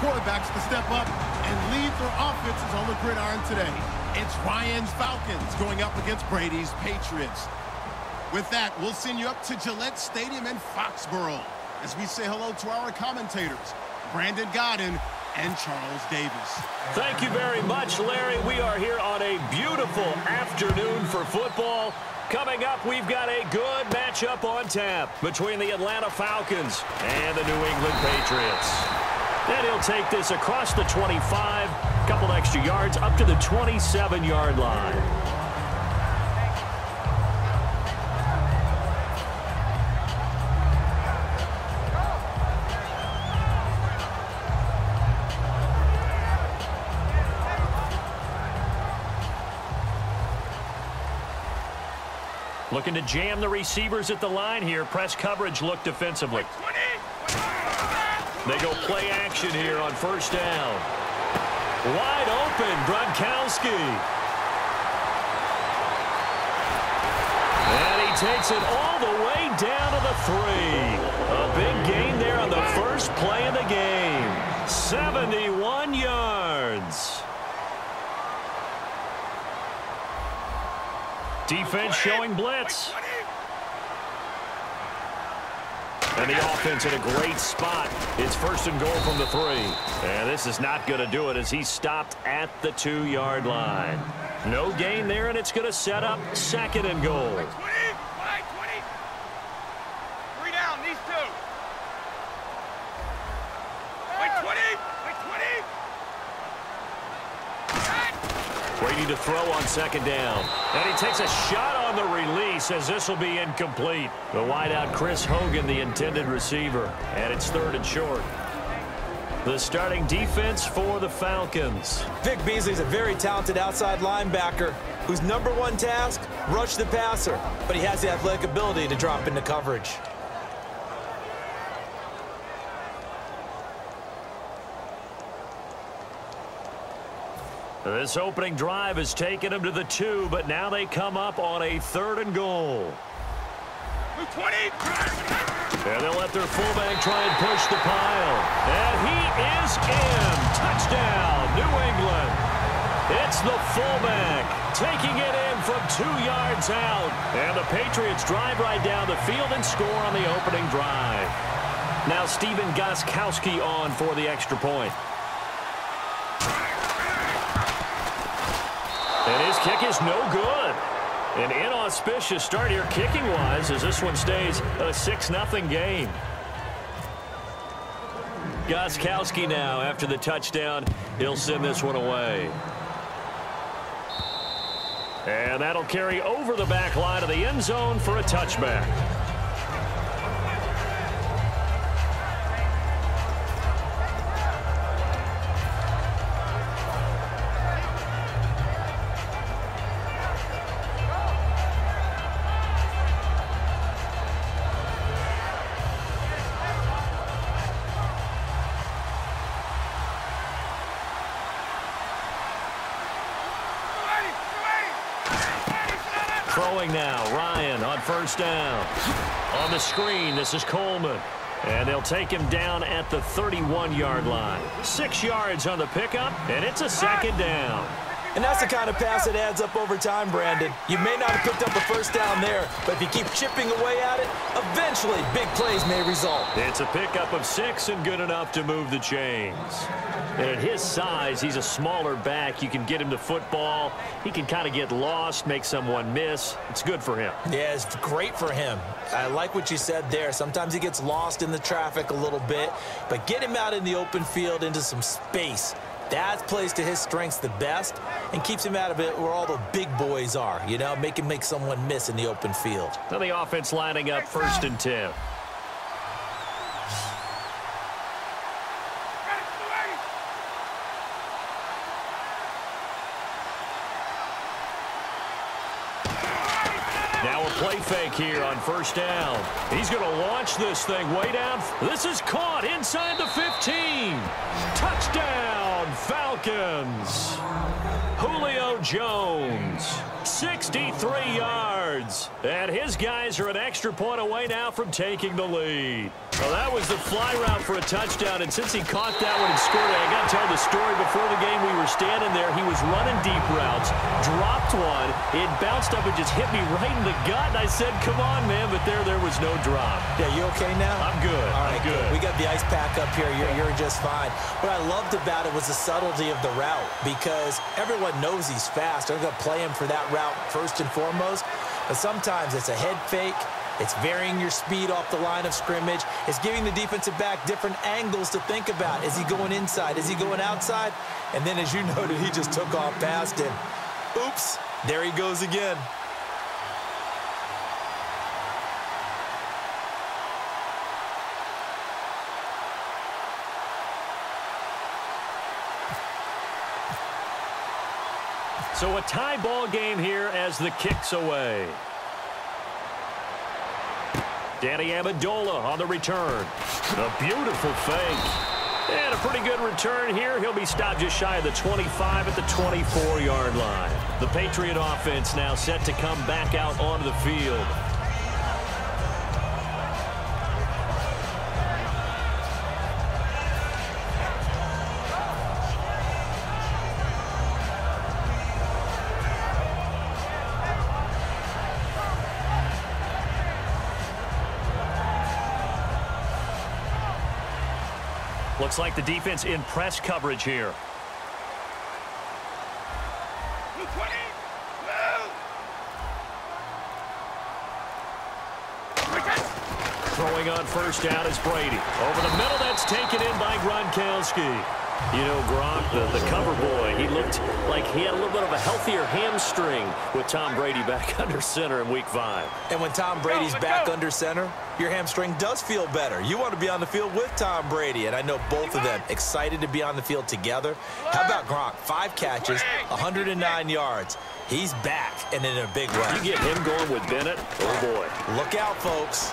quarterbacks to step up and lead their offenses on the gridiron today. It's Ryan's Falcons going up against Brady's Patriots. With that, we'll send you up to Gillette Stadium in Foxborough as we say hello to our commentators, Brandon Godden and Charles Davis. Thank you very much, Larry. We are here on a beautiful afternoon for football. Coming up, we've got a good matchup on tap between the Atlanta Falcons and the New England Patriots. And he'll take this across the 25, couple extra yards up to the 27-yard line. Looking to jam the receivers at the line here. Press coverage look defensively. They go play action here on first down. Wide open, Gronkowski. And he takes it all the way down to the 3. A big gain there on the first play of the game. 71 yards. Defense showing blitz. And the offense in a great spot. It's first and goal from the 3. And this is not going to do it as he stopped at the 2-yard line. No gain there, and it's going to set up second and goal. 20. 3 down, these two. 20. Brady to throw on second down. And he takes a shot on the release as this will be incomplete. The wideout Chris Hogan, the intended receiver. And it's third and short. The starting defense for the Falcons. Vic Beasley's a very talented outside linebacker whose #1 task, rush the passer. But he has the athletic ability to drop into coverage. This opening drive has taken them to the 2, but now they come up on a third and goal. 20. And they'll let their fullback try and push the pile. And he is in. Touchdown, New England. It's the fullback taking it in from 2 yards out. And the Patriots drive right down the field and score on the opening drive. Now Stephen Gostkowski on for the extra point. And his kick is no good. An inauspicious start here kicking-wise as this one stays a 6-0 game. Gostkowski now after the touchdown. He'll send this one away. And that'll carry over the back line of the end zone for a touchback. Throwing now, Ryan on first down. On the screen, this is Coleman. And they'll take him down at the 31-yard line. 6 yards on the pickup, and it's a second down. And that's the kind of pass that adds up over time, Brandon. You may not have picked up the first down there, but if you keep chipping away at it, eventually big plays may result. It's a pickup of 6 and good enough to move the chains. And at his size, he's a smaller back. You can get him to football. He can kind of get lost, make someone miss. It's good for him. Yeah, it's great for him. I like what you said there. Sometimes he gets lost in the traffic a little bit, but get him out in the open field into some space. That plays to his strengths the best and keeps him out of it where all the big boys are, you know, make him make someone miss in the open field. Now the offense lining up first and 10. Now a play fake here on first down. He's going to launch this thing way down. This is caught inside the 15. Touchdown, Falcons. Julio Jones. 63 yards. And his guys are an extra point away now from taking the lead. Well, that was the fly route for a touchdown, and since he caught that one and scored it, I got to tell the story. Before the game, we were standing there. He was running deep routes, dropped one. It bounced up and just hit me right in the gut, and I said, come on, man, but there was no drop. Yeah, you okay now? I'm good. All right, I'm good. We got the ice pack up here. You're just fine. What I loved about it was the subtlety of the route, because everyone knows he's fast. They're going to play him for that route first and foremost, but sometimes it's a head fake. It's varying your speed off the line of scrimmage. It's giving the defensive back different angles to think about. Is he going inside? Is he going outside? And then, as you noted, he just took off past him. Oops, there he goes again. So a tie ball game here as the kick's away. Danny Amendola on the return. A beautiful fake. And a pretty good return here. He'll be stopped just shy of the 25 at the 24-yard line. The Patriot offense now set to come back out onto the field. Looks like the defense in press coverage here. Throwing on first down is Brady. Over the middle, that's taken in by Gronkowski. You know, Gronk, the cover boy, he looked like he had a little bit of a healthier hamstring with Tom Brady back under center in Week 5. And when Tom Brady's back under center, your hamstring does feel better. You want to be on the field with Tom Brady, and I know both of them excited to be on the field together. How about Gronk? 5 catches, 109 yards. He's back, and in a big way. You get him going with Bennett, oh boy. Look out, folks.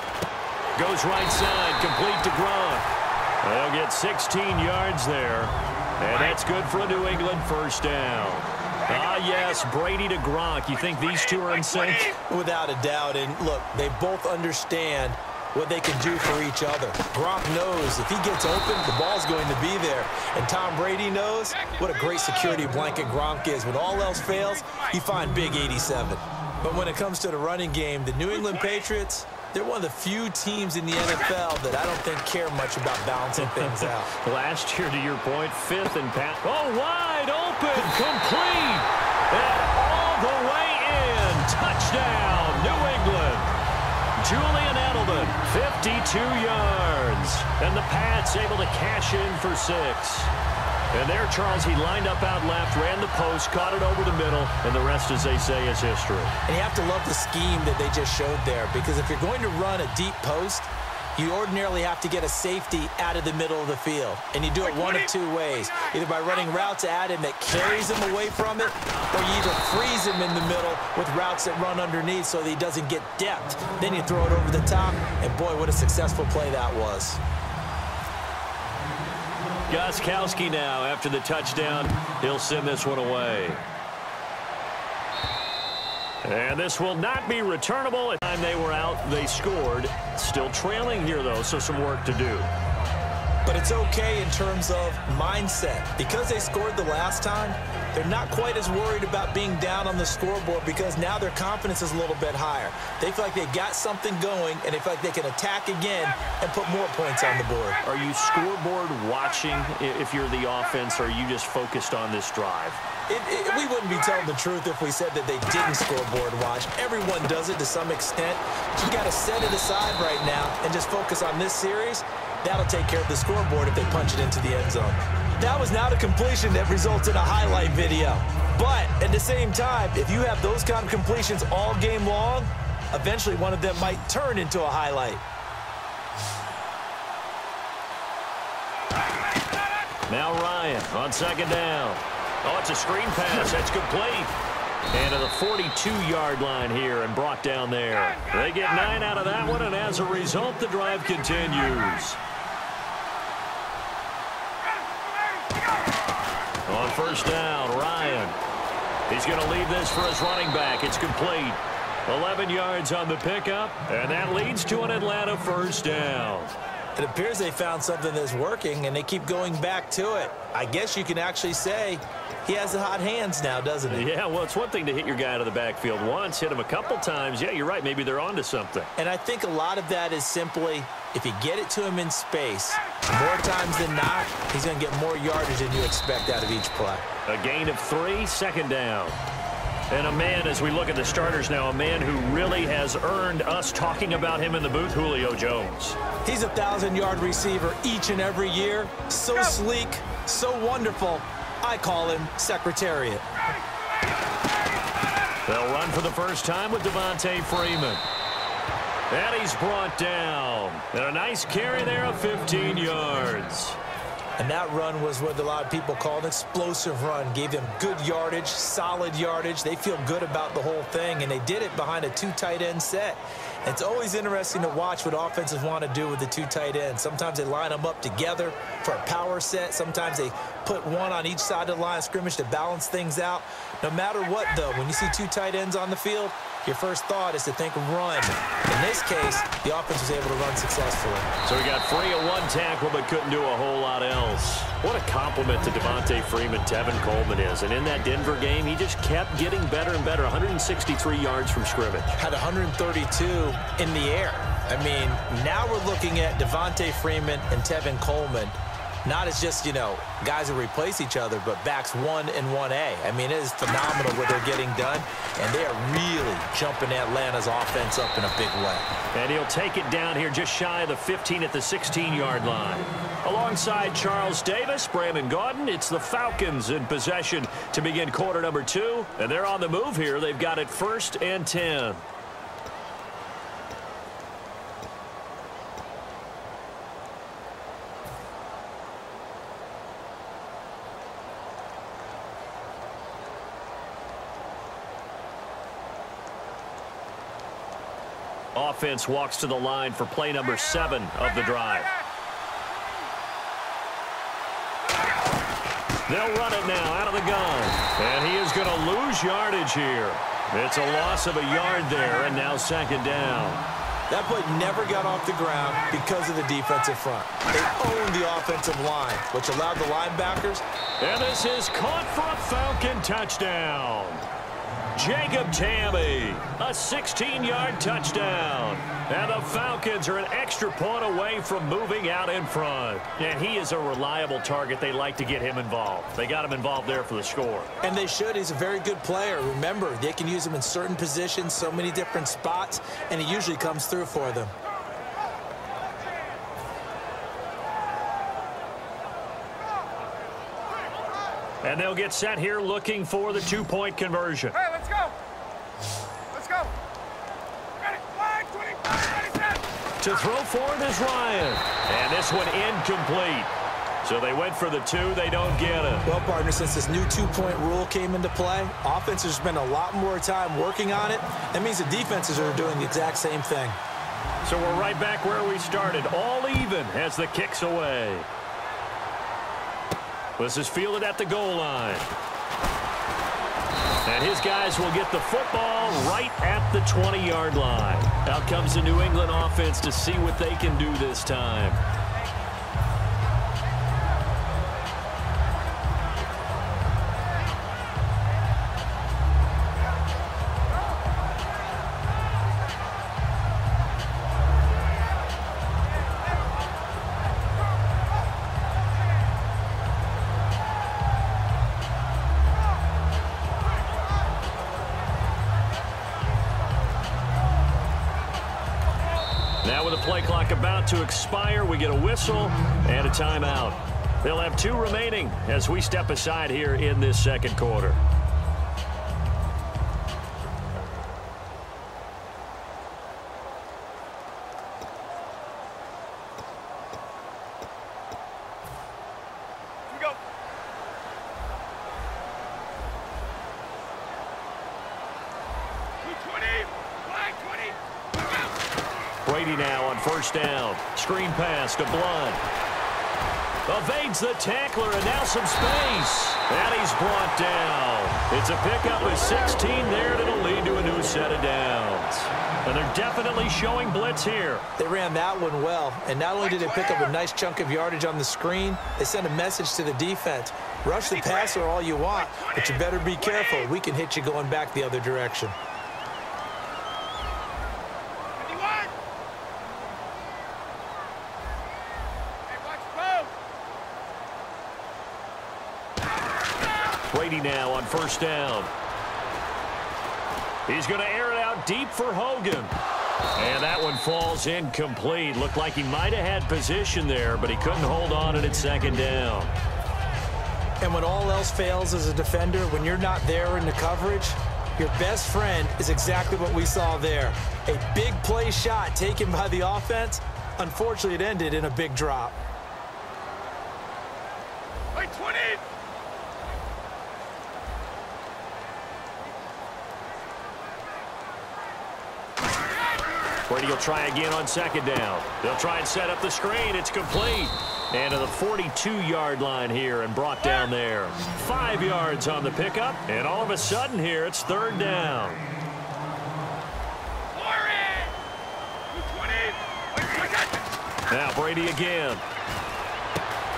Goes right side, complete to Gronk. They'll get 16 yards there, and that's good for a New England first down. Ah, yes, Brady to Gronk. You think these two are in sync? Without a doubt, and look, they both understand what they can do for each other. Gronk knows if he gets open, the ball's going to be there. And Tom Brady knows what a great security blanket Gronk is. When all else fails, you find Big 87. But when it comes to the running game, the New England Patriots, they're one of the few teams in the NFL that I don't think care much about balancing things out. Last year, to your point, 5th and pass. Oh, wide open, complete, and all the way in. Touchdown, New England. Julian Edelman, 52 yards. And the Pats able to cash in for 6. And there, Charles, he lined up out left, ran the post, caught it over the middle, and the rest, as they say, is history. And you have to love the scheme that they just showed there, because if you're going to run a deep post, you ordinarily have to get a safety out of the middle of the field. And you do it one of 2 ways, either by running routes at him that carries him away from it, or you either freeze him in the middle with routes that run underneath so that he doesn't get depth. Then you throw it over the top, and boy, what a successful play that was. Gostkowski now, after the touchdown, he'll send this one away. And this will not be returnable. At the time they were out, they scored. Still trailing here, though, so some work to do. But it's okay in terms of mindset. Because they scored the last time, they're not quite as worried about being down on the scoreboard, because now their confidence is a little bit higher. They feel like they got something going, and they feel like they can attack again and put more points on the board. Are you scoreboard watching if you're the offense, or are you just focused on this drive? We wouldn't be telling the truth if we said that they didn't scoreboard watch. Everyone does it to some extent. But you got to set it aside right now and just focus on this series. That'll take care of the scoreboard if they punch it into the end zone. That was not a completion that results in a highlight video. But at the same time, if you have those kind of completions all game long, eventually one of them might turn into a highlight. Now Ryan on second down. Oh, it's a screen pass. That's complete. And to the 42-yard line here and brought down there. They get 9 out of that one, and as a result, the drive continues. On first down, Ryan. He's going to leave this for his running back. It's complete. 11 yards on the pickup, and that leads to an Atlanta first down. It appears they found something that's working, and they keep going back to it. I guess you can actually say he has the hot hands now, doesn't he? Yeah, well, it's one thing to hit your guy out of the backfield once, hit him a couple times. Yeah, you're right. Maybe they're onto something. And I think a lot of that is simply if you get it to him in space, more times than not, he's going to get more yardage than you expect out of each play. A gain of 3, second down. And a man, as we look at the starters now, a man who really has earned us talking about him in the booth, Julio Jones. He's a 1,000-yard receiver each and every year. So sleek, so wonderful. I call him Secretariat. They'll run for the first time with Devontae Freeman. And he's brought down. And a nice carry there of 15 yards. And that run was what a lot of people call an explosive run. Gave them good yardage, solid yardage. They feel good about the whole thing, and they did it behind a 2 tight end set. It's always interesting to watch what offenses want to do with the 2 tight ends. Sometimes they line them up together for a power set. Sometimes they put one on each side of the line of scrimmage to balance things out. No matter what, though, when you see 2 tight ends on the field, your first thought is to think run. In this case, the offense was able to run successfully. So he got free of 1 tackle but couldn't do a whole lot else. What a compliment to Devontae Freeman Tevin Coleman is. And in that Denver game, he just kept getting better and better. 163 yards from scrimmage. Had 132 in the air. I mean, now we're looking at Devontae Freeman and Tevin Coleman not as just, you know, guys who replace each other, but backs 1 and 1A. I mean, it is phenomenal what they're getting done, and they are really jumping Atlanta's offense up in a big way. And he'll take it down here just shy of the 15 at the 16-yard line. Alongside Charles Davis, Brandon Gaudin, it's the Falcons in possession to begin quarter number 2, and they're on the move here. They've got it 1st and 10. Offense walks to the line for play number 7 of the drive. They'll run it now out of the gun. And he is going to lose yardage here. It's a loss of a yard there, and now 2nd down. That play never got off the ground because of the defensive front. They owned the offensive line, which allowed the linebackers. And this is caught for a Falcon touchdown. Jacob Tamme, a 16-yard touchdown. And the Falcons are an extra point away from moving out in front. And he is a reliable target. They like to get him involved. They got him involved there for the score. And they should. He's a very good player. Remember, they can use him in certain positions, so many different spots, and he usually comes through for them. And they'll get set here looking for the 2-point conversion. Hey, let's go. Let's go. Ready, 5, 20, 27. To throw for it is Ryan. And this one incomplete. So they went for the 2. They don't get it. Well, partner, since this new 2-point rule came into play, offenses spend a lot more time working on it. That means the defenses are doing the exact same thing. So we're right back where we started. All even as the kick's away. This is fielded at the goal line. And his guys will get the football right at the 20-yard line. Out comes the New England offense to see what they can do this time. Now with the play clock about to expire, we get a whistle and a timeout. They'll have 2 remaining as we step aside here in this 2nd quarter. Here we go. Blue 20, flag 20. Brady now on 1st down. Screen pass to Blunt. Evades the tackler, and now some space. And he's brought down. It's a pickup of 16 there, and it'll lead to a new set of downs. And they're definitely showing blitz here. They ran that one well, and not only did they pick up a nice chunk of yardage on the screen, they sent a message to the defense. Rush the passer all you want, but you better be careful. We can hit you going back the other direction. Brady now on first down. He's going to air it out deep for Hogan. And that one falls incomplete. Looked like he might have had position there, but he couldn't hold on and it's second down. And when all else fails as a defender, when you're not there in the coverage, your best friend is exactly what we saw there. A big play shot taken by the offense. Unfortunately, it ended in a big drop. Wait, 20! Brady will try again on second down. They'll try and set up the screen. It's complete. And to the 42-yard line here and brought down there. 5 yards on the pickup. And all of a sudden here, it's third down. Now Brady again.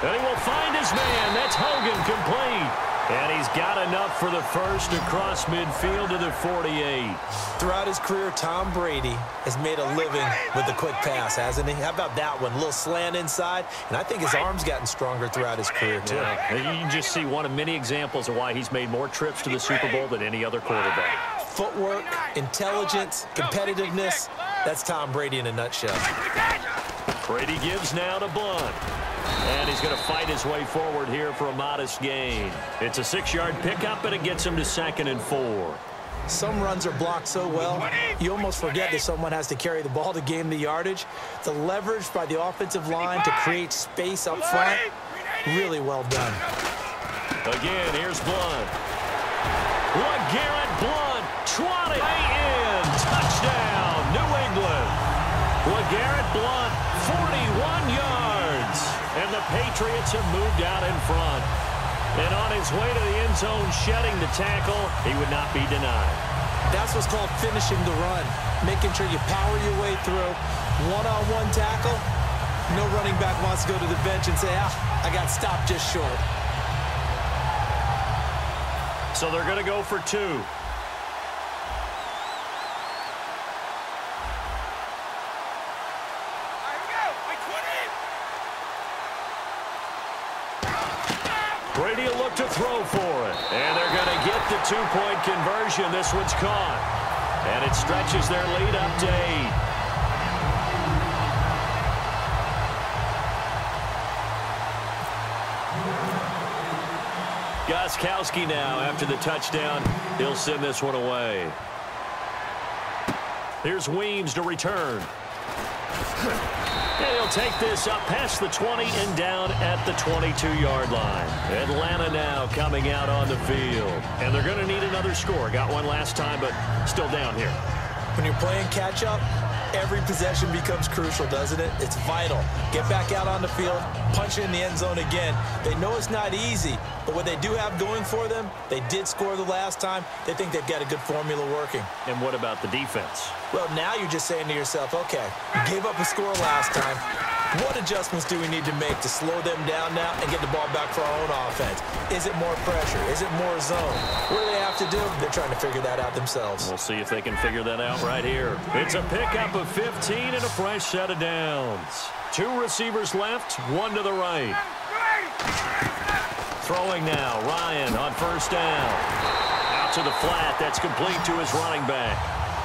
And he will find his man. That's Hogan, complete. And he's got enough for the first across midfield to the 48. Throughout his career, Tom Brady has made a living with the quick pass, hasn't he? How about that one? A little slant inside, and I think his arm's gotten stronger throughout his career, too. Yeah. You can just see one of many examples of why he's made more trips to the Super Bowl than any other quarterback. Footwork, intelligence, competitiveness, that's Tom Brady in a nutshell. Brady gives now to Blunt. And he's going to fight his way forward here for a modest gain. It's a 6-yard pickup, and it gets him to 2nd and 4. Some runs are blocked so well, you almost forget that someone has to carry the ball to gain the yardage. The leverage by the offensive line to create space up front, really well done. Again, here's Blunt. LeGarrette Blunt, trotting in. Touchdown, New England. LeGarrette Blunt, 41 yards. And the Patriots have moved out in front. And on his way to the end zone, shedding the tackle, he would not be denied. That's what's called finishing the run, making sure you power your way through. One-on-one tackle, no running back wants to go to the bench and say, I got stopped just short. So they're going to go for 2. Brady will look to throw for it. And they're going to get the 2-point conversion. This one's caught. And it stretches their lead up to 8. Gostkowski now after the touchdown. He'll send this one away. Here's Weems to return. And he'll take this up past the 20 and down at the 22-yard line. Atlanta now coming out on the field. And they're going to need another score. Got one last time, but still down here. When you're playing catch-up, every possession becomes crucial, doesn't it? It's vital. Get back out on the field, punch in the end zone again. They know it's not easy, but what they do have going for them, they did score the last time. They think they've got a good formula working. And what about the defense? Well, now you're just saying to yourself, okay, we gave up a score last time. What adjustments do we need to make to slow them down now and get the ball back for our own offense? Is it more pressure? Is it more zone? What do they have to do? They're trying to figure that out themselves. We'll see if they can figure that out right here. It's a pickup of 15 and a fresh set of downs. 2 receivers left, 1 to the right. Throwing now, Ryan on first down. Out to the flat, that's complete to his running back.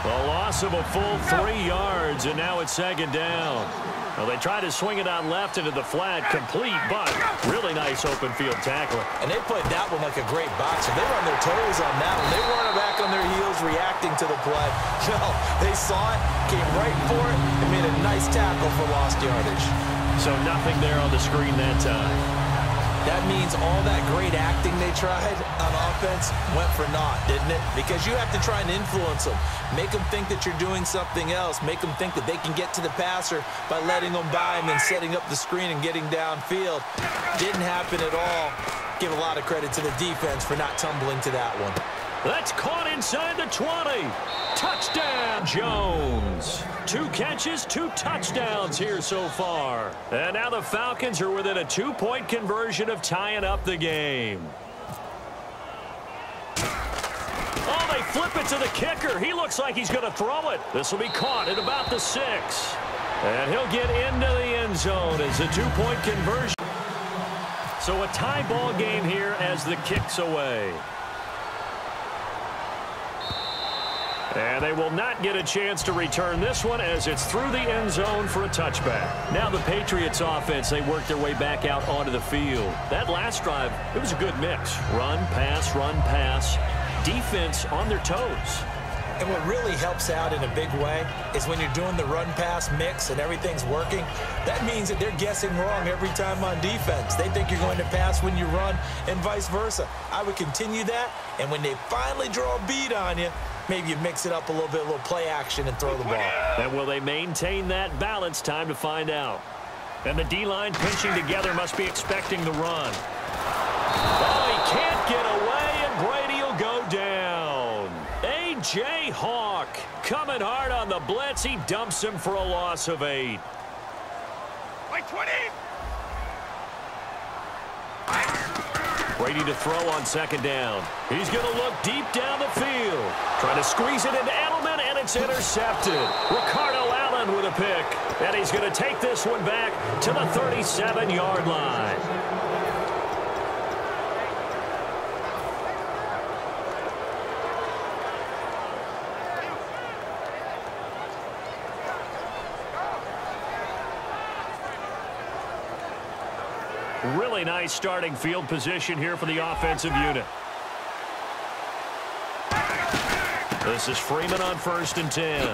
A loss of a full 3 yards, and now it's 2nd down. Well, they try to swing it out left into the flat, complete, but really nice open field tackling. And they played that one like a great boxer. They were on their toes on that one. They weren't back on their heels reacting to the play. No, they saw it, came right for it, and made a nice tackle for lost yardage. So nothing there on the screen that time. That means all that great acting they tried on offense went for naught, didn't it? Because you have to try and influence them. Make them think that you're doing something else. Make them think that they can get to the passer by letting them by and then setting up the screen and getting downfield. Didn't happen at all. Give a lot of credit to the defense for not tumbling to that one. That's caught inside the 20. Touchdown, Jones. 2 catches, 2 touchdowns here so far. And now the Falcons are within a 2-point conversion of tying up the game. Oh, they flip it to the kicker. He looks like he's going to throw it. This will be caught at about the 6. And he'll get into the end zone as a 2-point conversion. So a tie ball game here as the kick's away. And they will not get a chance to return this one as it's through the end zone for a touchback. Now the Patriots offense, they work their way back out onto the field. That last drive, it was a good mix. Run, pass, defense on their toes. And what really helps out in a big way is when you're doing the run-pass mix and everything's working, that means that they're guessing wrong every time on defense. They think you're going to pass when you run and vice versa. I would continue that, and when they finally draw a beat on you, maybe you mix it up a little bit, a little play action, and throw the ball. And will they maintain that balance? Time to find out. And the D-line pinching together must be expecting the run. Oh, he can't get away, and Brady will go down. A.J. Hawk coming hard on the blitz. He dumps him for a loss of 8. Like 20. Brady to throw on 2nd down. He's going to look deep down the field. Trying to squeeze it into Edelman, and it's intercepted. Ricardo Allen with a pick. And he's going to take this one back to the 37-yard line. Really nice starting field position here for the offensive unit. This is Freeman on 1st and 10.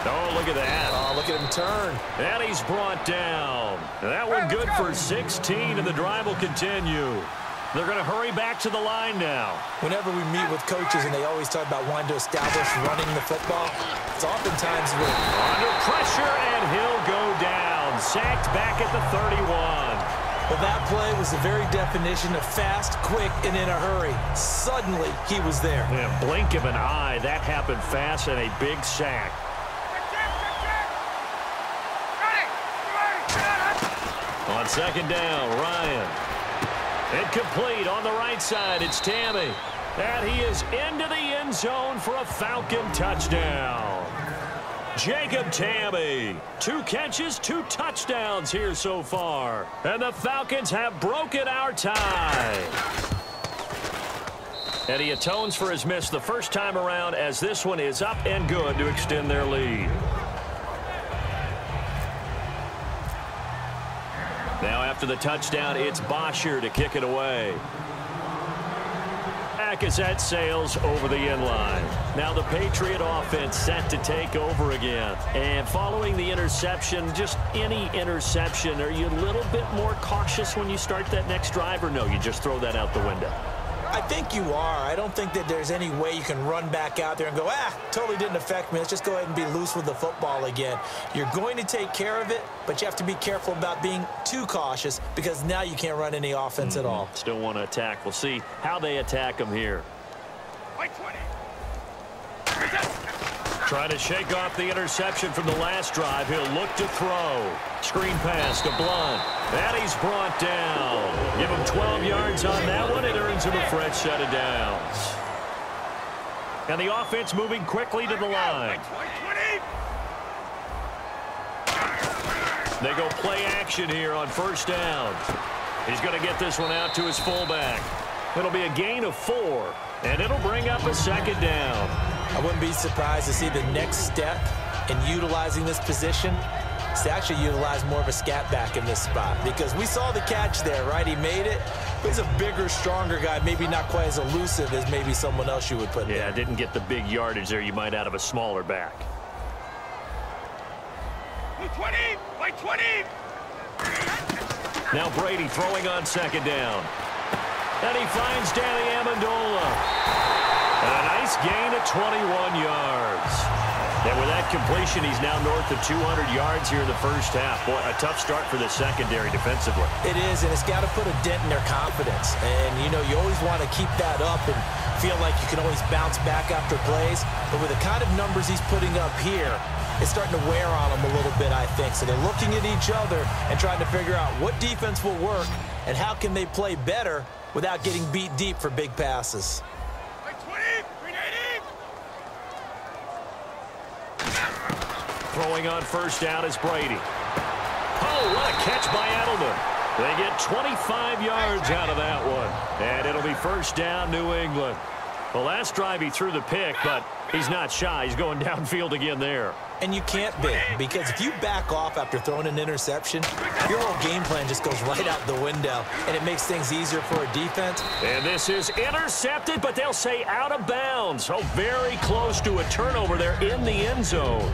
Oh, look at that. Oh, look at him turn. And he's brought down. That one good for 16, and the drive will continue. They're going to hurry back to the line now. Whenever we meet with coaches and they always talk about wanting to establish running the football, it's oftentimes with under pressure, and he'll go down. Sacked back at the 31. Well, that play was the very definition of fast, quick, and in a hurry. Suddenly, he was there. Yeah, blink of an eye. That happened fast, and a big sack. On 2nd down, Ryan. Incomplete on the right side. It's Tammy. And he is into the end zone for a Falcon touchdown. Jacob Tammy, 2 catches, 2 touchdowns here so far. And the Falcons have broken our tie. And he atones for his miss the first time around as this one is up and good to extend their lead. Now after the touchdown, it's Bosher to kick it away. As that sails over the end line. Now the Patriot offense set to take over again. And following the interception, just any interception, are you a little bit more cautious when you start that next drive, or no, you just throw that out the window? I think you are. I don't think that there's any way you can run back out there and go, totally didn't affect me. Let's just go ahead and be loose with the football again. You're going to take care of it, but you have to be careful about being too cautious because now you can't run any offense at all. Still want to attack. We'll see how they attack them here. Trying to shake off the interception from the last drive. He'll look to throw. Screen pass to Blunt. And he's brought down. Give him 12 yards on that one. It earns him a fresh set of downs. And the offense moving quickly to the line. They go play action here on 1st down. He's going to get this one out to his fullback. It'll be a gain of 4. And it'll bring up a 2nd down. I wouldn't be surprised to see the next step in utilizing this position is to actually utilize more of a scat back in this spot. Because we saw the catch there, right? He made it. But he's a bigger, stronger guy, maybe not quite as elusive as maybe someone else you would put there. Yeah, didn't get the big yardage there you might out of a smaller back. 20, by 20. Now Brady throwing on second down. And he finds Danny Amendola. A nice gain of 21 yards. And with that completion, he's now north of 200 yards here in the first half. Boy, a tough start for the secondary defensively. It is, and it's got to put a dent in their confidence. And, you know, you always want to keep that up and feel like you can always bounce back after plays. But with the kind of numbers he's putting up here, it's starting to wear on them a little bit, I think. So they're looking at each other and trying to figure out what defense will work and how can they play better without getting beat deep for big passes. Throwing on first down is Brady. Oh, what a catch by Edelman. They get 25 yards out of that one. And it'll be first down, New England. The last drive he threw the pick, but he's not shy. He's going downfield again there. And you can't be, because if you back off after throwing an interception, your whole game plan just goes right out the window, and it makes things easier for a defense. And this is intercepted, but they'll say out of bounds. So very close to a turnover there in the end zone.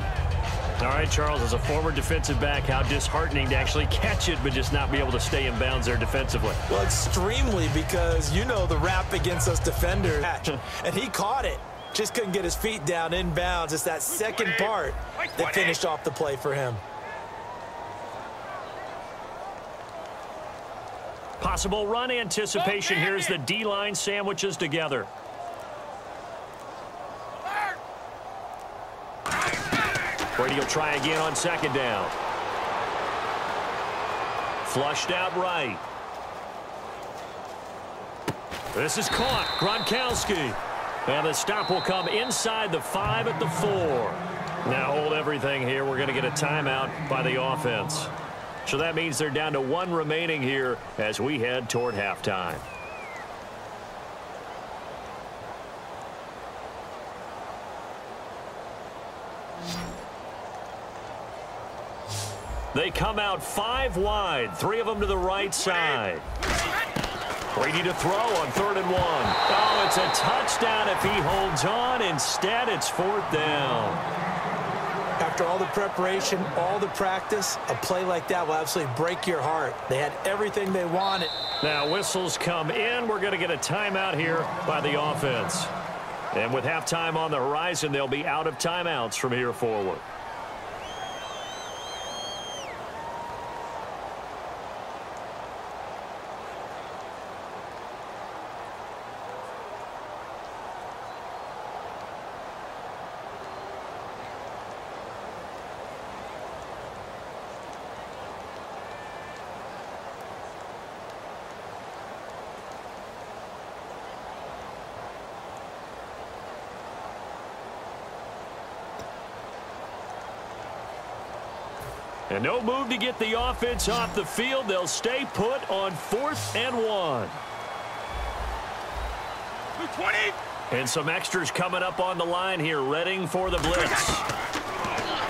All right, Charles, as a former defensive back, how disheartening to actually catch it but just not be able to stay in bounds there defensively. Well, extremely, because you know the rap against us defenders. And he caught it. Just couldn't get his feet down in bounds. It's that second part that finished off the play for him. Possible run anticipation here as the D-line sandwiches together. Brady will try again on second down. Flushed out right. This is caught. Gronkowski. And the stop will come inside the 5 at the 4. Now hold everything here. We're going to get a timeout by the offense. So that means they're down to 1 remaining here as we head toward halftime. They come out 5 wide, 3 of them to the right side. Brady to throw on 3rd and 1. Oh, it's a touchdown if he holds on. Instead, it's 4th down. After all the preparation, all the practice, a play like that will absolutely break your heart. They had everything they wanted. Now whistles come in. We're going to get a timeout here by the offense. And with halftime on the horizon, they'll be out of timeouts from here forward. And no move to get the offense off the field. They'll stay put on 4th and 1. 20. And some extras coming up on the line here, readying for the blitz.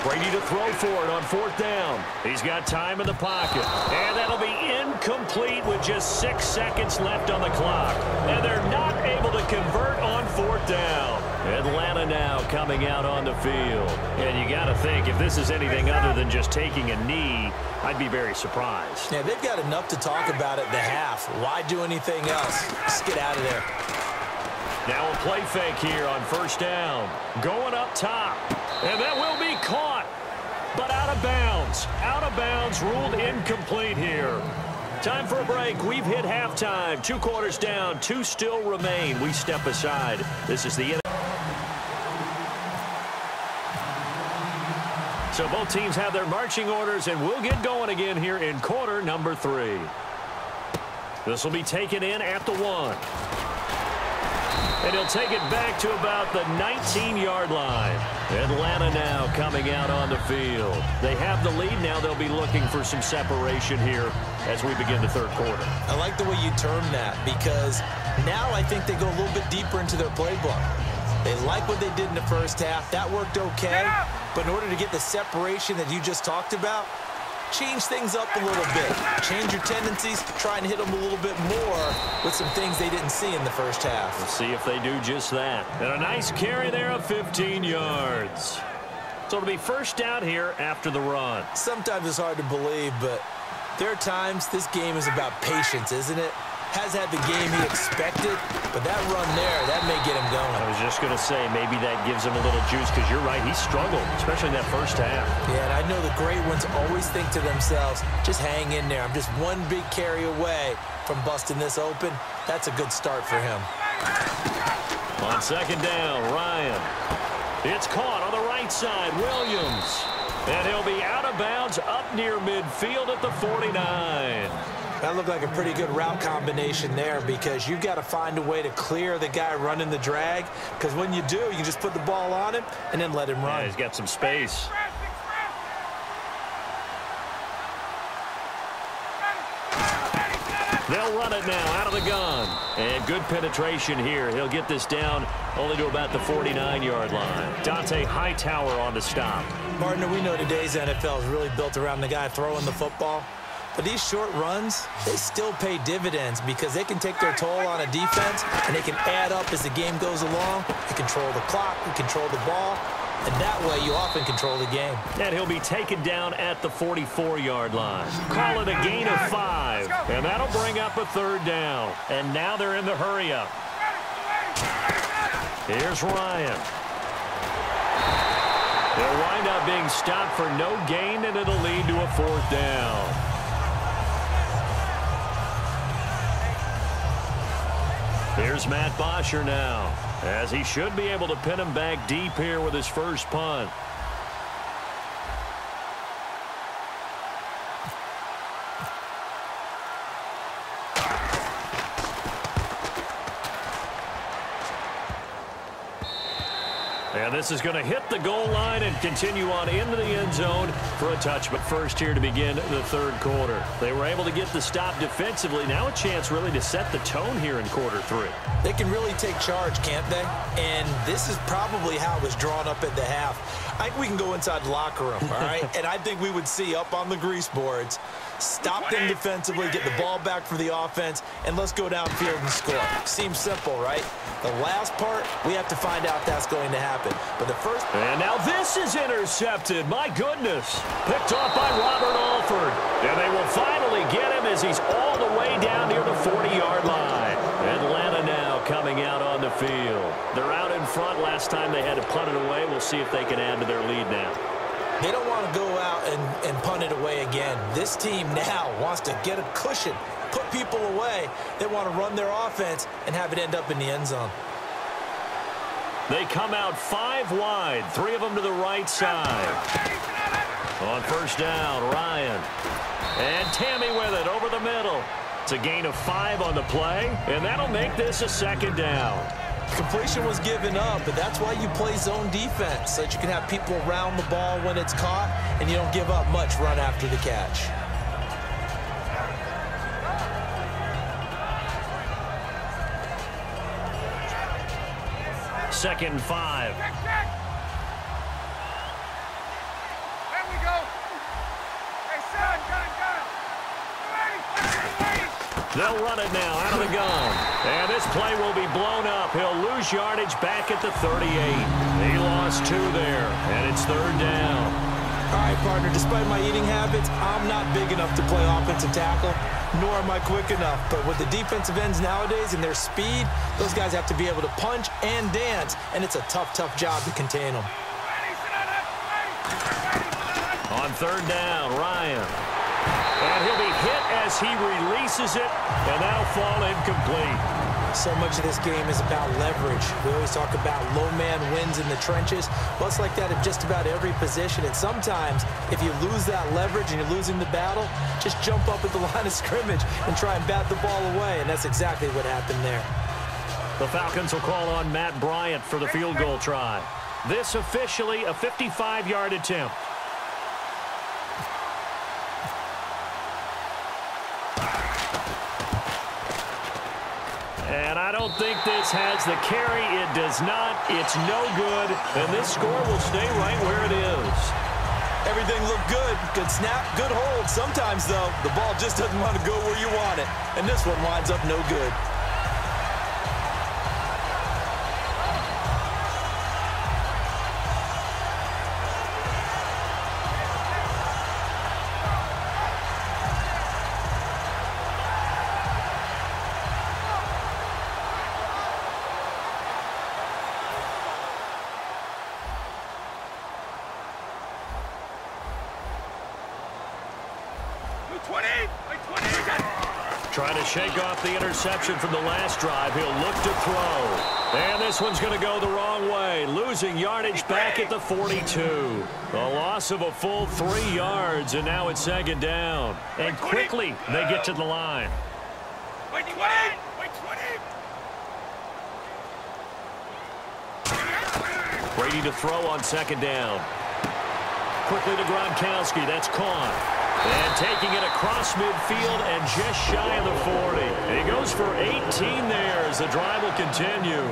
Brady to throw for it on 4th down. He's got time in the pocket. And that'll be incomplete with just 6 seconds left on the clock. And they're not able to convert on 4th down. Atlanta now coming out on the field. And you got to think, if this is anything other than just taking a knee, I'd be very surprised. Yeah, they've got enough to talk about at the half. Why do anything else? Just get out of there. Now a play fake here on 1st down. Going up top. And that will be caught. But out of bounds. Out of bounds, ruled incomplete here. Time for a break. We've hit halftime. 2 quarters down. 2 still remain. We step aside. This is the end. So both teams have their marching orders, and we'll get going again here in quarter number 3. This will be taken in at the 1. And he'll take it back to about the 19-yard line. Atlanta now coming out on the field. They have the lead. Now they'll be looking for some separation here as we begin the 3rd quarter. I like the way you term that, because now I think they go a little bit deeper into their playbook. They like what they did in the first half. That worked okay. But in order to get the separation that you just talked about, change things up a little bit. Change your tendencies, try and hit them a little bit more with some things they didn't see in the first half. We'll see if they do just that. And a nice carry there of 15 yards. So it'll be 1st down here after the run. Sometimes it's hard to believe, but There are times this game is about patience, isn't it? Has had the game he expected, but that run there, that may get him going. I was just going to say, maybe that gives him a little juice, because you're right, he struggled, especially in that first half. Yeah, and I know the great ones always think to themselves, just hang in there. I'm just one big carry away from busting this open. That's a good start for him. On second down, Ryan. It's caught on the right side, Williams. And he'll be out of bounds up near midfield at the 49. That looked like a pretty good route combination there, because you've got to find a way to clear the guy running the drag, because when you do, you can just put the ball on him and then let him run. Yeah, he's got some space. They'll run it now out of the gun. And good penetration here. He'll get this down only to about the 49-yard line. Dante Hightower on the stop. Partner, we know today's NFL is really built around the guy throwing the football. But these short runs, they still pay dividends, because they can take their toll on a defense, and they can add up as the game goes along. You control the clock, you control the ball, and that way you often control the game. And he'll be taken down at the 44-yard line. Call it a gain of 5, and that'll bring up a third down. And now they're in the hurry-up. Here's Ryan. They'll wind up being stopped for no gain, and it'll lead to a fourth down. Here's Matt Bosher now, as he should be able to pin him back deep here with his first punt. And this is going to hit the goal line and continue on into the end zone for a touch. But first here to begin the third quarter. They were able to get the stop defensively. Now a chance really to set the tone here in quarter 3. They can really take charge, can't they? And this is probably how it was drawn up at the half. I think we can go inside the locker room, all right? And I think we would see up on the grease boards, stop them defensively, get the ball back for the offense, and let's go downfield and score. Seems simple, right? The last part, we have to find out that's going to happen. But the first... And now this is intercepted. My goodness. Picked off by Robert Alford. And they will finally get him as he's all the way down near the 40-yard line. Atlanta now coming out on the field. They're out in front. Last time they had to punt it away. We'll see if they can add to their lead now. They don't want to go out and punt it away again. This team now wants to get a cushion, put people away. They want to run their offense and have it end up in the end zone. They come out 5 wide, 3 of them to the right side. On first down, Ryan. And Tammy with it over the middle. It's a gain of 5 on the play, and that'll make this a second down. Completion was given up, but that's why you play zone defense, so that you can have people around the ball when it's caught, and you don't give up much run after the catch. Second and 5. There we go. Hey, son, gun. They'll run it now out of the gun. And this play will be blown up. He'll lose yardage back at the 38. He lost 2 there, and it's third down. All right, partner, despite my eating habits, I'm not big enough to play offensive tackle, nor am I quick enough. But with the defensive ends nowadays and their speed, those guys have to be able to punch and dance, and it's a tough job to contain them. On third down, Ryan. And he'll be hit as he releases it, and that'll fall incomplete. So much of this game is about leverage. We always talk about low man wins in the trenches. Well, it's like that at just about every position. And sometimes, if you lose that leverage and you're losing the battle, just jump up at the line of scrimmage and try and bat the ball away. And that's exactly what happened there. The Falcons will call on Matt Bryant for the field goal try. This officially a 55-yard attempt. And I don't think this has the carry. It does not. It's no good. And this score will stay right where it is. Everything looked good. Good snap, good hold. Sometimes, though, the ball just doesn't want to go where you want it. And this one winds up no good. Trying to shake off the interception from the last drive. He'll look to throw. And this one's going to go the wrong way. Losing yardage back at the 42. A loss of a full 3 yards, and now it's 2nd down. And quickly, they get to the line. Wait 20! Wait 20! Brady to throw on 2nd down. Quickly to Gronkowski. That's caught. And taking it across midfield and just shy of the 40. And he goes for 18 there as the drive will continue.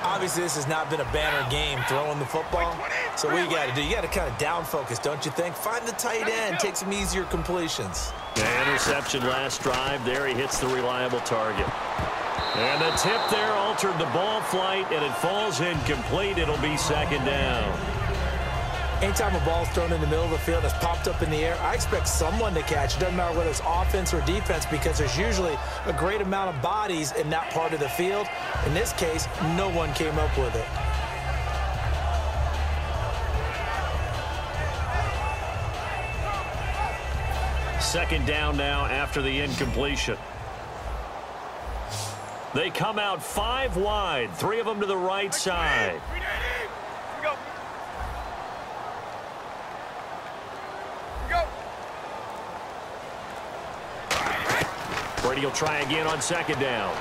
Obviously, this has not been a banner game throwing the football. So what you got to do, you got to kind of down focus, don't you think? Find the tight end, take some easier completions. The interception last drive. There he hits the reliable target. And the tip there altered the ball flight, and it falls incomplete. It'll be 2nd down. Anytime a ball's thrown in the middle of the field that's popped up in the air, I expect someone to catch. It doesn't matter whether it's offense or defense, because there's usually a great amount of bodies in that part of the field. In this case, no one came up with it. Second down now after the incompletion. They come out 5 wide, 3 of them to the right side. Brady will try again on 2nd down.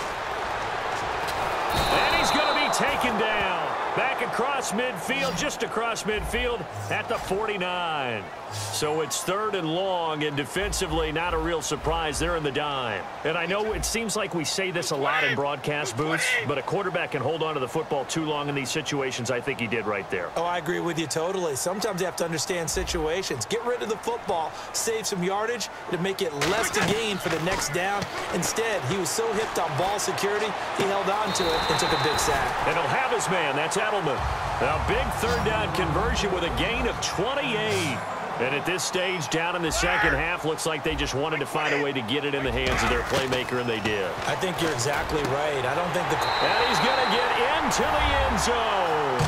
And he's going to be taken down. Back across midfield, just across midfield at the 49. So it's 3rd and long, and defensively not a real surprise. They're in the dime. And I know it seems like we say this a lot in broadcast booths, but a quarterback can hold on to the football too long in these situations. I think he did right there. Oh, I agree with you totally. Sometimes you have to understand situations. Get rid of the football, save some yardage to make it less to gain for the next down. Instead, he was so hipped on ball security, he held on to it and took a big sack. And he'll have his man. That's Edelman. A big 3rd down conversion with a gain of 28. And at this stage, down in the second half, looks like they just wanted to find a way to get it in the hands of their playmaker, and they did. I think you're exactly right. I don't think the... And he's going to get into the end zone.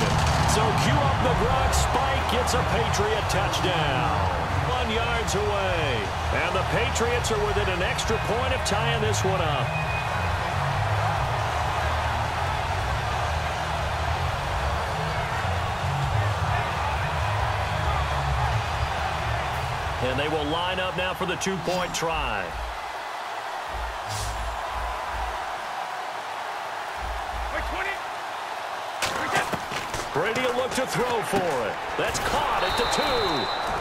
So cue up the Gronk spike. It's a Patriot touchdown. 1 yard away. And the Patriots are within an extra point of tying this one up. And they will line up now for the 2-point try. Brady will look to throw for it. That's caught at the 2.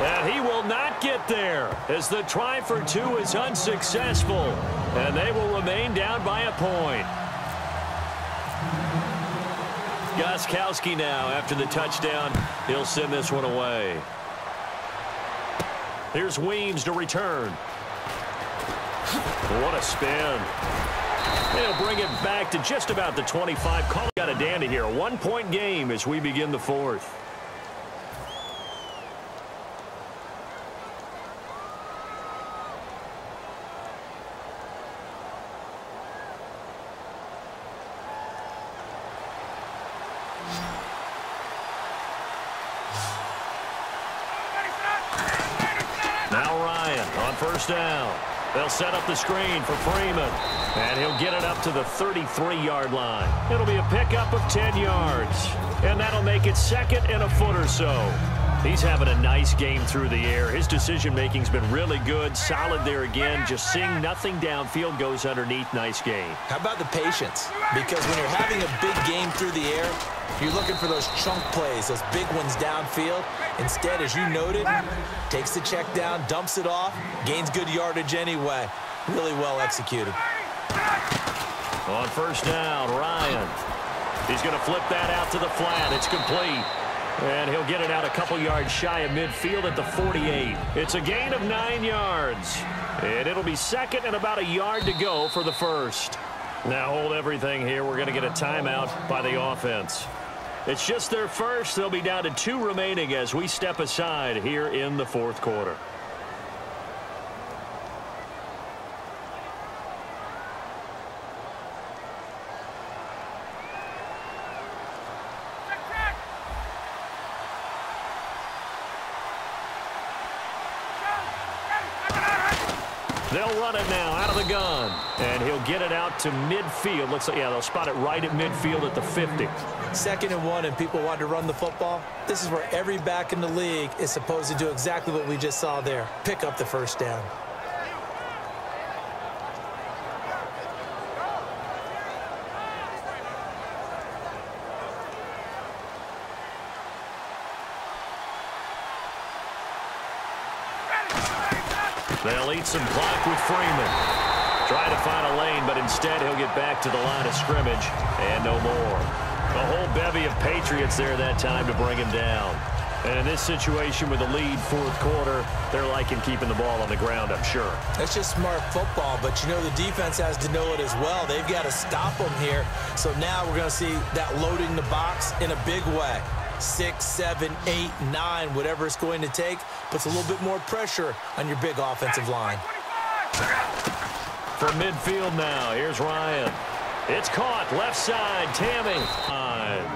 And he will not get there as the try for 2 is unsuccessful. And they will remain down by a point. Gostkowski now after the touchdown. He'll send this one away. Here's Weems to return. What a spin. They'll bring it back to just about the 25. Call got a dandy here. A 1-point game as we begin the 4th. First down. They'll set up the screen for Freeman. And he'll get it up to the 33-yard line. It'll be a pickup of 10 yards. And that'll make it 2nd and a foot or so. He's having a nice game through the air. His decision-making's been really good. Solid there again. Just seeing nothing downfield goes underneath. Nice game. How about the patience? Because when you're having a big game through the air, you're looking for those chunk plays, those big ones downfield. Instead, as you noted, takes the check down, dumps it off, gains good yardage anyway. Really well executed. On first down, Ryan. He's going to flip that out to the flat. It's complete. And he'll get it out a couple yards shy of midfield at the 48. It's a gain of 9 yards. And it'll be 2nd and about a yard to go for the 1st. Now hold everything here. We're going to get a timeout by the offense. It's just their 1st. They'll be down to 2 remaining as we step aside here in the 4th quarter. They'll run it now out of the gun. And he'll get it out to midfield. Looks like, yeah, they'll spot it right at midfield at the 50. 2nd and 1, and people want to run the football. This is where every back in the league is supposed to do exactly what we just saw there. Pick up the first down. They'll eat some clock with Freeman. Try to find a lane, but instead he'll get back to the line of scrimmage and no more. A whole bevy of Patriots there that time to bring him down. And in this situation with the lead 4th quarter, they're liking keeping the ball on the ground, I'm sure. That's just smart football, but you know the defense has to know it as well. They've got to stop them here. So now we're going to see that loading the box in a big way. 6, 7, 8, 9, whatever it's going to take, puts a little bit more pressure on your big offensive line. From midfield now, here's Ryan. It's caught, left side, Tammy.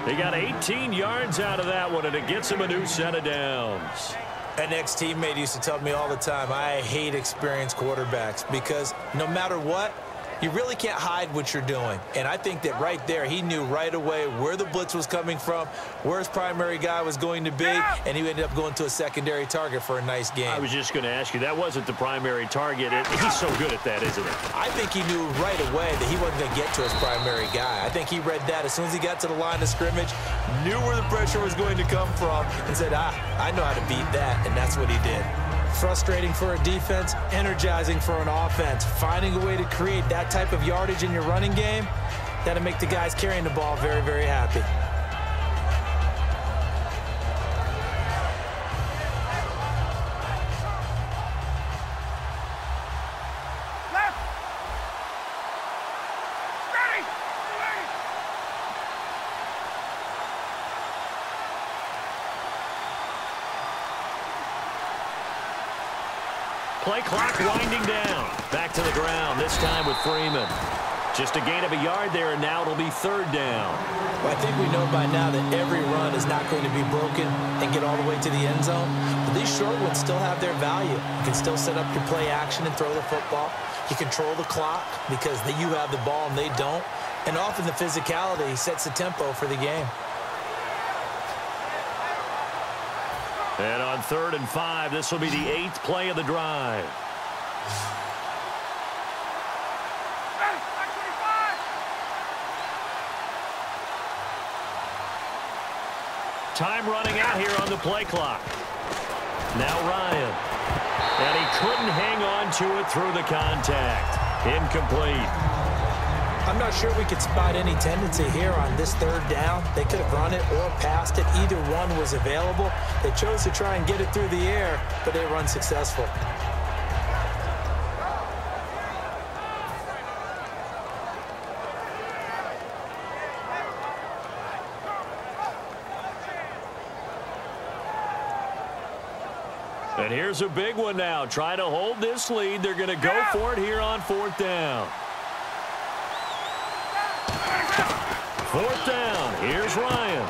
They got 18 yards out of that one, and it gets him a new set of downs. An ex-teammate used to tell me all the time, I hate experienced quarterbacks because no matter what, you really can't hide what you're doing. And I think that right there, he knew right away where the blitz was coming from, where his primary guy was going to be, and he ended up going to a secondary target for a nice game. I was just going to ask you, that wasn't the primary target. He's so good at that, isn't he? I think he knew right away that he wasn't going to get to his primary guy. I think he read that as soon as he got to the line of scrimmage, knew where the pressure was going to come from, and said, I know how to beat that, and that's what he did. Frustrating for a defense, energizing for an offense. Finding a way to create that type of yardage in your running game, that'll make the guys carrying the ball very, very happy. Play clock winding down. Back to the ground, this time with Freeman. Just a gain of a yard there, and now it'll be 3rd down. Well, I think we know by now that every run is not going to be broken and get all the way to the end zone. But these short ones still have their value. You can still set up your play action and throw the football. You control the clock because you have the ball and they don't. And often the physicality sets the tempo for the game. And on 3rd and 5, this will be the 8th play of the drive. Time running out here on the play clock. Now Ryan. And he couldn't hang on to it through the contact. Incomplete. I'm not sure we could spot any tendency here on this 3rd down. They could have run it or passed it. Either one was available. They chose to try and get it through the air, but they were unsuccessful. And here's a big one now. Trying to hold this lead. They're going to go for it here on 4th down. 4th down. Here's Ryan.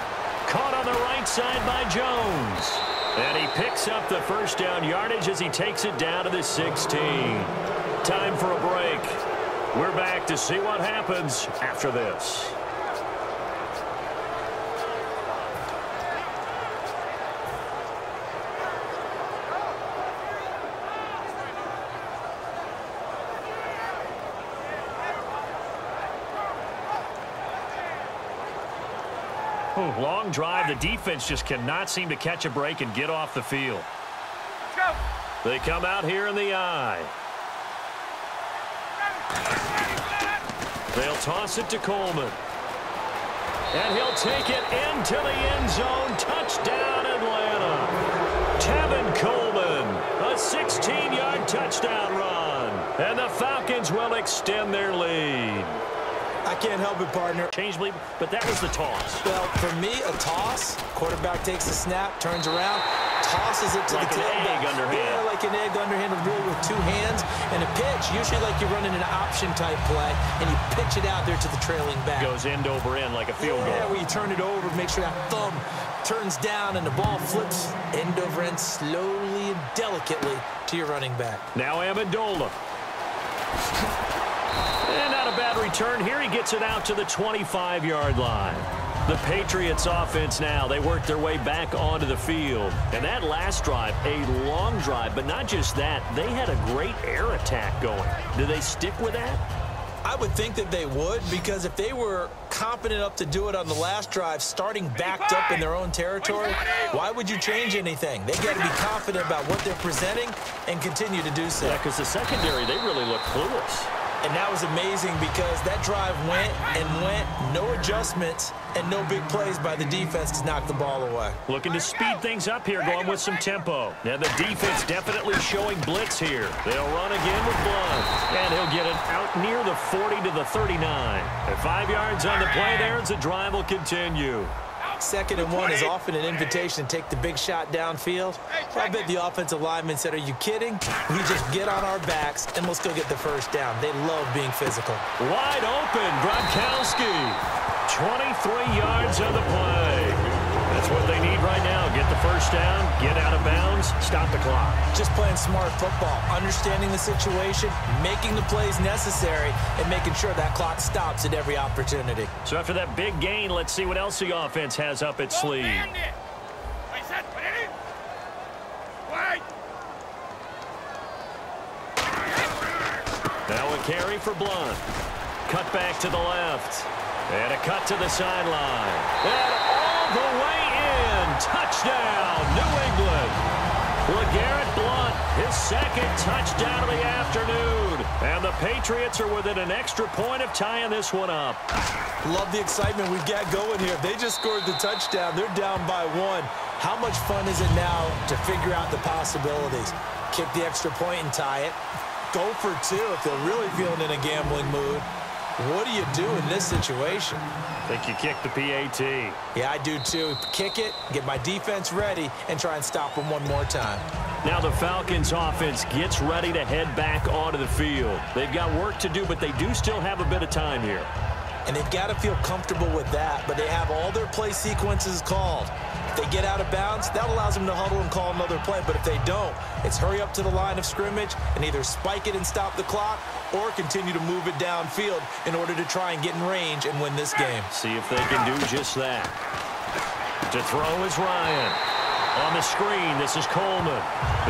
Caught on the right side by Jones. And he picks up the first down yardage as he takes it down to the 16. Time for a break. We're back to see what happens after this. Long drive. The defense just cannot seem to catch a break and get off the field. Let's go. They come out here in the eye. They'll toss it to Coleman. And he'll take it into the end zone. Touchdown, Atlanta. Tevin Coleman, a 16-yard touchdown run. And the Falcons will extend their lead. I can't help it, partner. Changeably, but that was the toss. Well, for me, a toss. Quarterback takes the snap, turns around, tosses it to like the tailback. Like an egg underhand. Yeah, like an egg underhand, really with 2 hands. And a pitch, usually like you're running an option-type play, and you pitch it out there to the trailing back. Goes end over end like a field goal. Yeah, where you turn it over, make sure that thumb turns down, and the ball flips end over end slowly and delicately to your running back. Now Amendola. And not a bad return here. He gets it out to the 25-yard line. The Patriots offense now, they work their way back onto the field. And that last drive, a long drive, but not just that, they had a great air attack going. Do they stick with that? I would think that they would, because if they were confident enough to do it on the last drive, starting backed up in their own territory, why would you change anything? They got to be confident about what they're presenting and continue to do so. Yeah, because the secondary, they really look clueless. And that was amazing because that drive went and went, no adjustments, and no big plays by the defense to knock the ball away. Looking to speed things up here, going with some tempo. And the defense definitely showing blitz here. They'll run again with Blunt. And he'll get it out near the 40 to the 39. And 5 yards on the play there as the drive will continue. 2nd and 1 is often an invitation to take the big shot downfield. I bet the offensive lineman said, are you kidding? We just get on our backs and let's go get the first down. They love being physical. Wide open, Gronkowski. 23 yards on the play. That's what they need right now. Get the first down, get out of bounds, stop the clock. Just playing smart football, understanding the situation, making the plays necessary, and making sure that clock stops at every opportunity. So after that big gain, let's see what else the offense has up its sleeve. Now a carry for Blunt. Cut back to the left. And a cut to the sideline. And all the way in. Touchdown, New England. LeGarrette Blunt, his 2nd touchdown of the afternoon. And the Patriots are within an extra point of tying this one up. Love the excitement we've got going here. They just scored the touchdown. They're down by 1. How much fun is it now to figure out the possibilities? Kick the extra point and tie it. Go for 2 if they're really feeling in a gambling mood. What do you do in this situation? I think you kick the PAT. Yeah, I do too. Kick it, get my defense ready, and try and stop them one more time. Now the Falcons offense gets ready to head back onto the field. They've got work to do, but they do still have a bit of time here. And they've got to feel comfortable with that, but they have all their play sequences called. If they get out of bounds, that allows them to huddle and call another play. But if they don't, it's hurry up to the line of scrimmage and either spike it and stop the clock or continue to move it downfield in order to try and get in range and win this game. See if they can do just that. To throw is Ryan. On the screen, this is Coleman.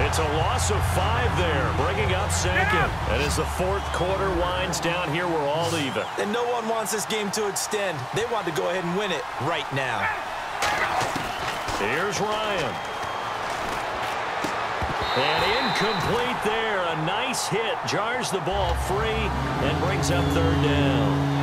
It's a loss of 5 there, bringing up 2nd. And as the 4th quarter winds down here, we're all even. And no one wants this game to extend. They want to go ahead and win it right now. Here's Ryan. And incomplete there. A nice hit. Jars the ball free and brings up 3rd down.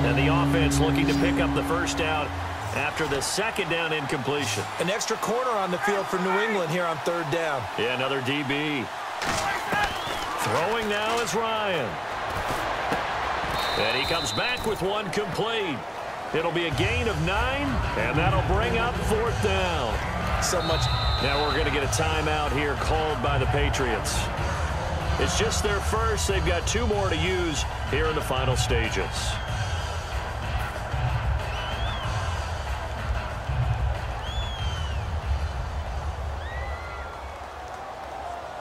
And the offense looking to pick up the first down after the 2nd down incompletion. An extra corner on the field for New England here on 3rd down. Yeah, another DB. Throwing now is Ryan. And he comes back with 1 complete. It'll be a gain of 9, and that'll bring up 4th down. So much. Now we're going to get a timeout here called by the Patriots. It's just their first. They've got 2 more to use here in the final stages.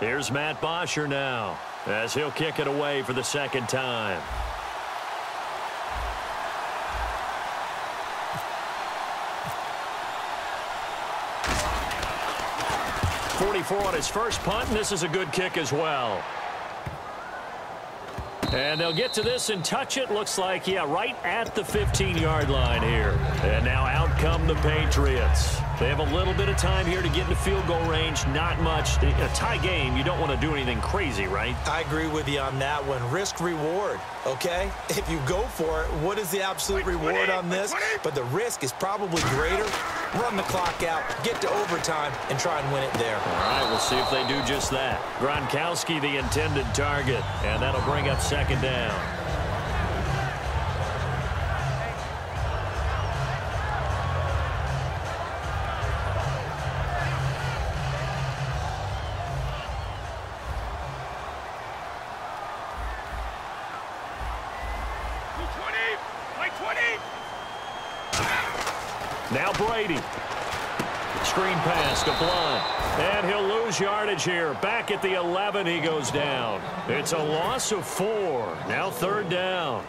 Here's Matt Bosher now as he'll kick it away for the 2nd time. .44 on his first punt, and this is a good kick as well. And they'll get to this and touch it. Looks like, yeah, right at the 15-yard line here. And now out come the Patriots. They have a little bit of time here to get into field goal range. Not much. A tie game, you don't want to do anything crazy, right? I agree with you on that one. Risk-reward, okay? If you go for it, what is the absolute reward on this? But the risk is probably greater. Run the clock out, get to overtime, and try and win it there. All right, we'll see if they do just that. Gronkowski, the intended target, and that'll bring up 2nd down. Now Brady. Screen pass to Blunt. And he'll lose yardage here. Back at the 11, he goes down. It's a loss of 4. Now 3rd down.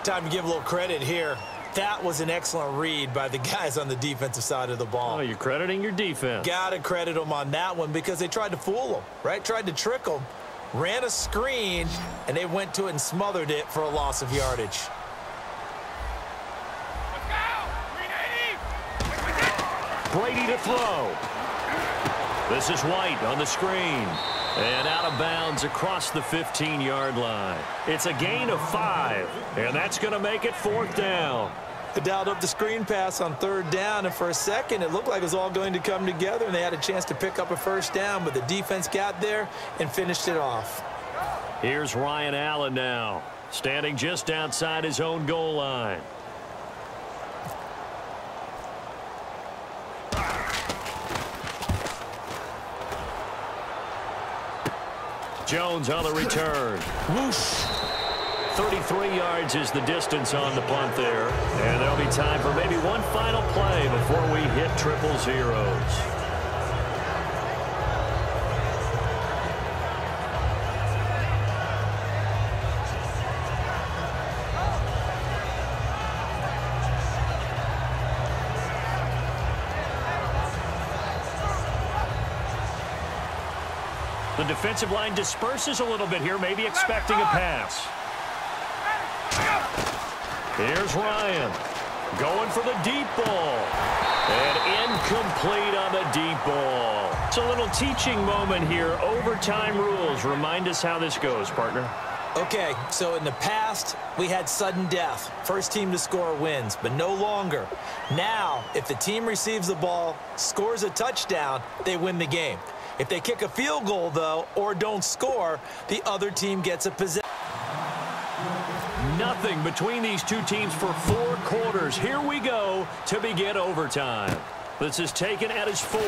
Time to give a little credit here. That was an excellent read by the guys on the defensive side of the ball. Oh, you're crediting your defense. Got to credit them on that one because they tried to fool them, right? Tried to trick them. Ran a screen, and they went to it and smothered it for a loss of yardage. Brady to throw. This is White on the screen. And out of bounds across the 15-yard line. It's a gain of 5, and that's going to make it 4th down. They dialed up the screen pass on 3rd down, and for a second it looked like it was all going to come together, and they had a chance to pick up a 1st down, but the defense got there and finished it off. Here's Ryan Allen now, standing just outside his own goal line. Jones on the return. Whoosh. 33 yards is the distance on the punt there. And there'll be time for maybe one final play before we hit triple zeros. The defensive line disperses a little bit here, maybe expecting a pass. Here's Ryan going for the deep ball. And incomplete on the deep ball. It's a little teaching moment here. Overtime rules. Remind us how this goes, partner. Okay, so in the past, we had sudden death. First team to score wins, but no longer. Now, if the team receives the ball, scores a touchdown, they win the game. If they kick a field goal, though, or don't score, the other team gets a possession. Nothing between these two teams for 4 quarters. Here we go to begin overtime. This is taken at his 4.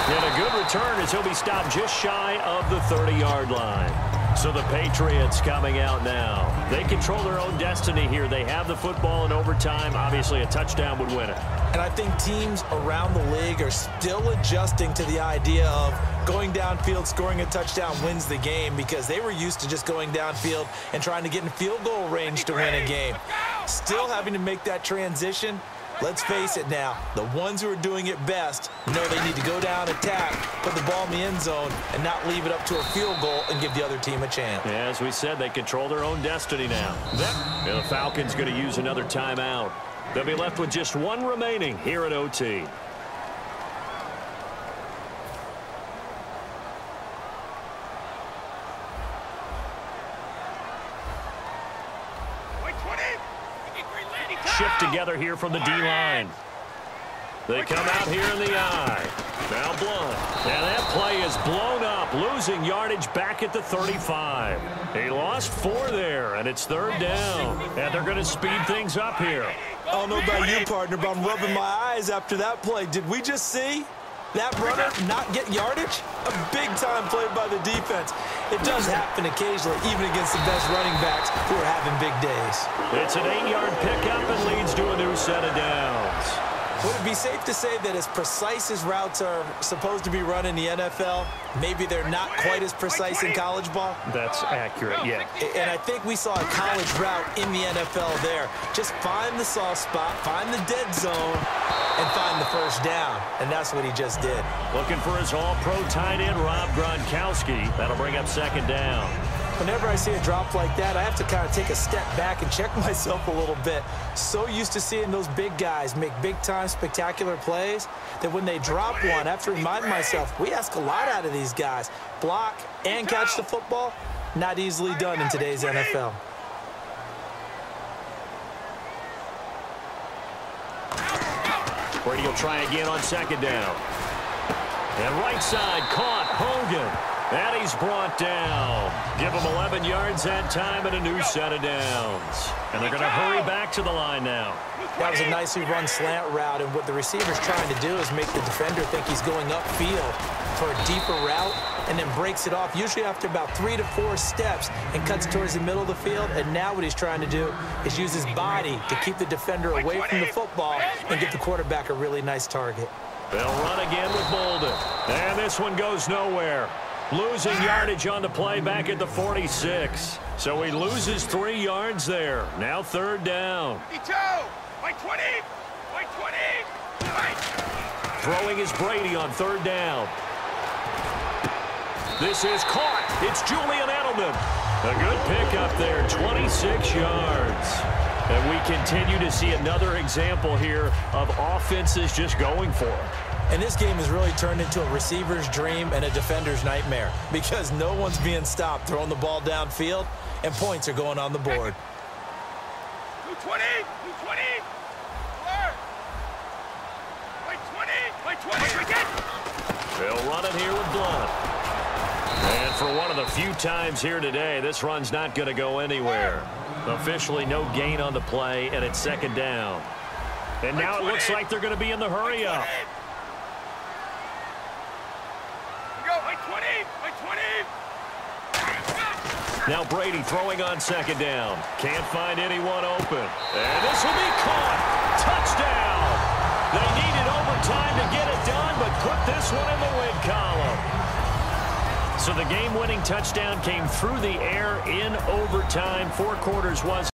And a good return as he'll be stopped just shy of the 30-yard line. So the Patriots coming out now. They control their own destiny here. They have the football in overtime. Obviously, a touchdown would win it. And I think teams around the league are still adjusting to the idea of going downfield, scoring a touchdown wins the game, because they were used to just going downfield and trying to get in field goal range to win a game. Still having to make that transition. Let's face it now, the ones who are doing it best know they need to go down, attack, put the ball in the end zone, and not leave it up to a field goal and give the other team a chance. Yeah, as we said, they control their own destiny now. The Falcons going to use another timeout. They'll be left with just 1 remaining here at OT. Shift together here from the D-line. They come out here in the eye. Now Blunt. And that play is blown up, losing yardage back at the 35. He lost 4 there, and it's 3rd down. And they're going to speed things up here. I don't know about you, partner, but I'm rubbing my eyes after that play. Did we just see that runner not get yardage? A big-time play by the defense. It does happen occasionally, even against the best running backs who are having big days. It's an 8-yard pickup and leads to a new set of downs. Would it be safe to say that as precise as routes are supposed to be run in the NFL, maybe they're not quite as precise in college ball? That's accurate, yeah. And I think we saw a college route in the NFL there. Just find the soft spot, find the dead zone, and find the 1st down. And that's what he just did. Looking for his all-pro tight end, Rob Gronkowski. That'll bring up 2nd down. Whenever I see a drop like that, I have to kind of take a step back and check myself a little bit. So used to seeing those big guys make big-time spectacular plays that when they drop one, I have to remind myself, we ask a lot out of these guys. Block and catch the football, not easily done in today's NFL. Brady will try again on 2nd down. And right side caught Hogan. And he's brought down. Give him 11 yards that time and a new set of downs. And they're going to hurry back to the line now. That was a nicely run slant route, and what the receiver's trying to do is make the defender think he's going upfield for a deeper route and then breaks it off, usually after about 3 to 4 steps, and cuts towards the middle of the field. And now what he's trying to do is use his body to keep the defender away from the football and get the quarterback a really nice target. They'll run again with Bolden. And this one goes nowhere. Losing yardage on the play back at the 46. So he loses 3 yards there. Now 3rd down. 52, by 20, by 20, right. Throwing is Brady on 3rd down. This is caught. It's Julian Edelman. A good pickup there, 26 yards. And we continue to see another example here of offenses just going for it. And this game has really turned into a receiver's dream and a defender's nightmare because no one's being stopped throwing the ball downfield, and points are going on the board. 220, 220, by 20, by 20, again. They'll run it here with Blunt. And for one of the few times here today, this run's not going to go anywhere. Officially no gain on the play, and it's 2nd down. And now it looks like they're going to be in the hurry-up. Now Brady throwing on 2nd down. Can't find anyone open. And this will be caught. Touchdown. They needed overtime to get it done, but put this one in the win column. So the game-winning touchdown came through the air in overtime. 4 quarters was